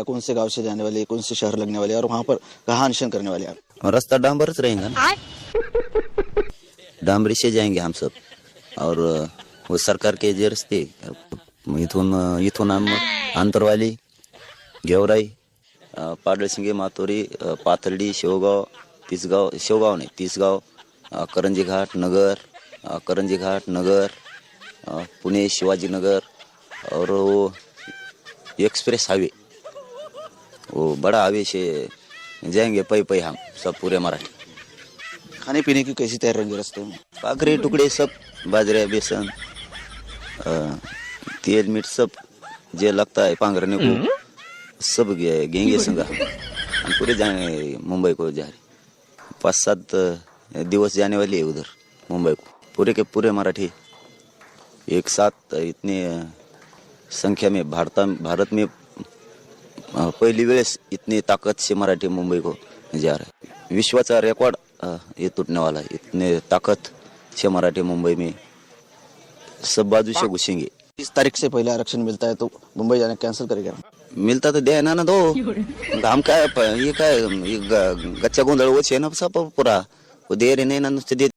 कौन से गांव से जाने वाले, कौन से शहर लगने वाले और वहाँ पर कहाँ अनशन करने वाले आप? और रास्ता डांबरच रहेगा ना, डांबरी से जाएंगे हम सब। और वो सरकार के जे रस्ते इथून हम आंतरवाली, गेवराई, पाडळसिंगे, मातोरी, पाथर्डी, शेवगाव, तिसगाव, शेवगाव नाही तिसगाव, करंजी घाट नगर, पुणे शिवाजीनगर और वो एक्सप्रेस हाईवे, वो बड़ा हाईवे से जाएंगे पै हम सब पूरे मराठी। खाने पीने की कैसी तैयारी रहेंगे रास्ते में? काकरे टुकड़े सब, बाजरे, बेसन, तेल मीठ सब जे लगता है पांगरने को सब घेंगे संगा। हम पूरे जाए मुंबई को जा रहे, 5-7 दिवस जाने वाली है उधर मुंबई को। पूरे के पूरे मराठी एक साथ इतने संख्या में भारत में पहली वेळेस इतनी ताकत से मराठी मुंबई को जा रहा है। विश्वाचा रिकॉर्ड ये टूटने वाला है। इतने ताकत से मराठी मुंबई में सब बाजू से घुसेंगे। 30 तारीख से पहले आरक्षण मिलता है तो मुंबई जाना कैंसिल करेगा? मिलता तो द्या ना दो, हम काय ये काय गच्चा गोंधळ वच आहे ना सब पुरा, वो दे रहे नहीं ना नुसते